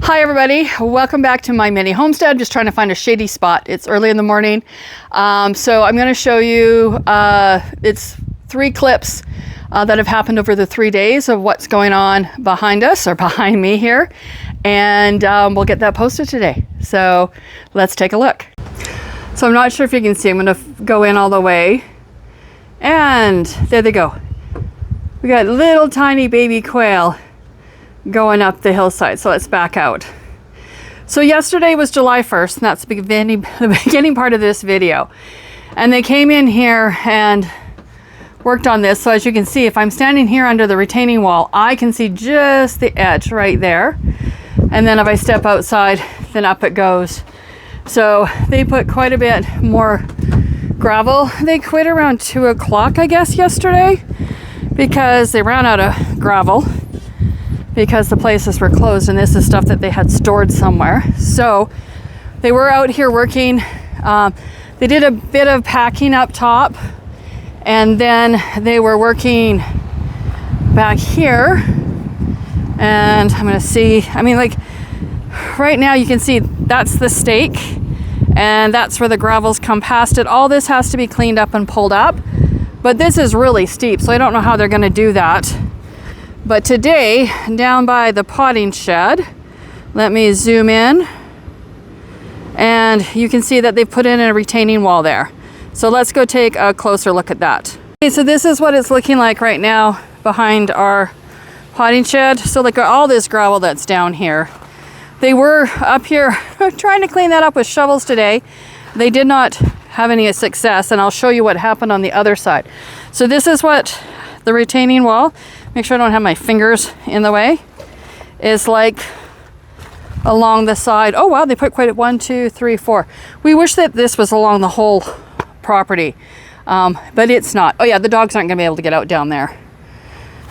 Hi everybody, welcome back to My Mini Homestead. Just trying to find a shady spot. It's early in the morning. So I'm going to show you, it's 3 clips that have happened over the 3 days of what's going on behind us or behind me here. And we'll get that posted today. So let's take a look. So I'm not sure if you can see, I'm going to go in all the way. And there they go. We got little tiny baby quail going up the hillside. So let's back out. So yesterday was July 1st, and that's the beginning part of this video. And they came in here and worked on this. So as you can see, if I'm standing here under the retaining wall, I can see just the edge right there. And then if I step outside, then up it goes. So they put quite a bit more gravel. They quit around 2 o'clock, I guess, yesterday, because they ran out of gravel because the places were closed, and this is stuff that they had stored somewhere. So they were out here working. They did a bit of packing up top, and then they were working back here. And I'm gonna see, I mean, like right now you can see that's the stake, and that's where the gravels come past it. All this has to be cleaned up and pulled up, but this is really steep, so I don't know how they're gonna do that. But today, down by the potting shed, let me zoom in, and you can see that they put in a retaining wall there. So let's go take a closer look at that. Okay, so this is what it's looking like right now behind our potting shed. So look at all this gravel that's down here. They were up here trying to clean that up with shovels today. They did not have any success, and I'll show you what happened on the other side. So this is what the retaining wall, make sure I don't have my fingers in the way, is like along the side. Oh wow, they put quite a 1, 2, 3, 4. We wish that this was along the whole property, but it's not. Oh yeah, the dogs aren't gonna be able to get out down there.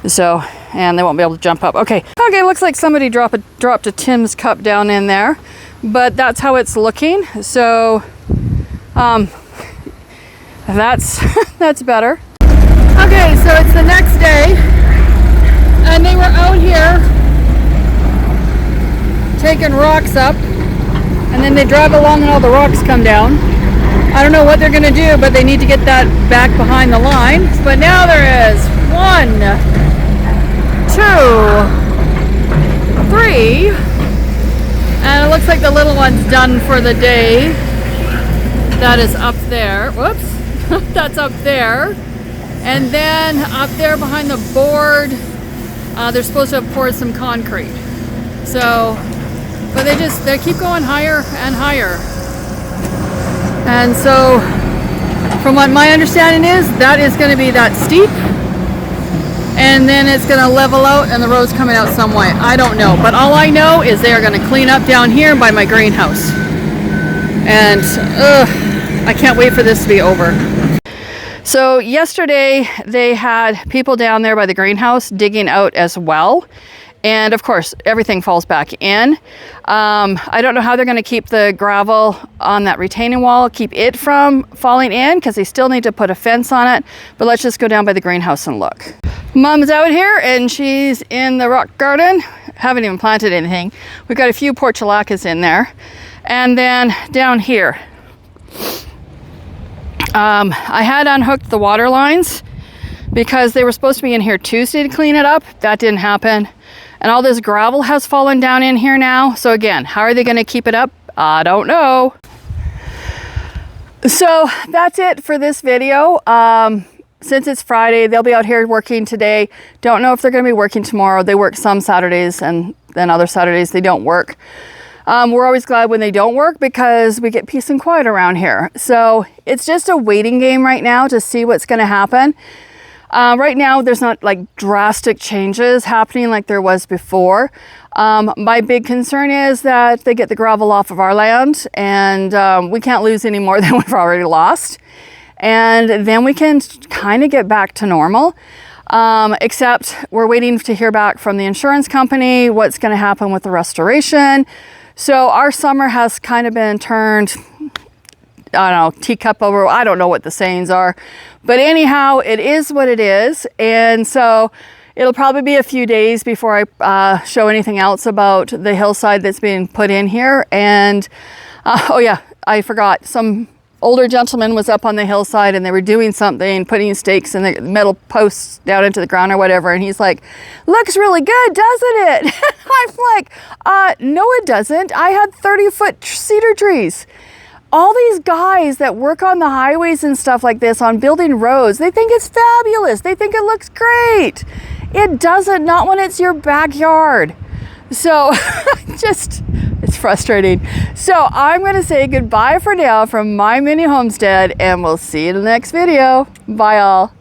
So, and they won't be able to jump up. Okay, looks like somebody dropped a Tim's cup down in there, but that's how it's looking. So, that's better. Okay, so it's the next day, and they were out here taking rocks up, and then they drive along and all the rocks come down. I don't know what they're gonna do, but they need to get that back behind the line. But now there is 1, 2, 3, and it looks like the little one's done for the day. That is up there. Whoops. That's up there. And then up there behind the board, they're supposed to have poured some concrete. So, but they keep going higher and higher. And so, from what my understanding is, that is going to be that steep. And then it's going to level out and the road's coming out some way. I don't know. But all I know is they are going to clean up down here by my greenhouse. And I can't wait for this to be over. So yesterday they had people down there by the greenhouse digging out as well. And of course, everything falls back in. I don't know how they're going to keep the gravel on that retaining wall, keep it from falling in, because they still need to put a fence on it. But let's just go down by the greenhouse and look. Mom's out here and she's in the rock garden. Haven't even planted anything. We've got a few portulacas in there. And then down here, I had unhooked the water lines because they were supposed to be in here Tuesday to clean it up. That didn't happen. And all this gravel has fallen down in here now. So again, how are they going to keep it up? I don't know. So that's it for this video. Since it's Friday, they'll be out here working today. Don't know if they're going to be working tomorrow. They work some Saturdays, and then other Saturdays they don't work. We're always glad when they don't work because we get peace and quiet around here. So it's just a waiting game right now to see what's going to happen. Right now, there's not like drastic changes happening like there was before. My big concern is that they get the gravel off of our land, and we can't lose any more than we've already lost. And then we can kind of get back to normal. Except we're waiting to hear back from the insurance company, what's going to happen with the restoration. So our summer has kind of been turned, I don't know, teacup over, I don't know what the sayings are. But anyhow, it is what it is. And so It'll probably be a few days before I show anything else about the hillside that's being put in here. And oh yeah, I forgot, some older gentleman was up on the hillside and they were doing something, putting stakes in the metal posts down into the ground or whatever, and he's like, looks really good, doesn't it? I'm like, no it doesn't. I had 30-foot cedar trees. All these guys that work on the highways and stuff like this, on building roads, they think it's fabulous, they think it looks great. It doesn't, not when it's your backyard. So it's frustrating. So I'm going to say goodbye for now from My Mini Homestead, and we'll see you in the next video. Bye all.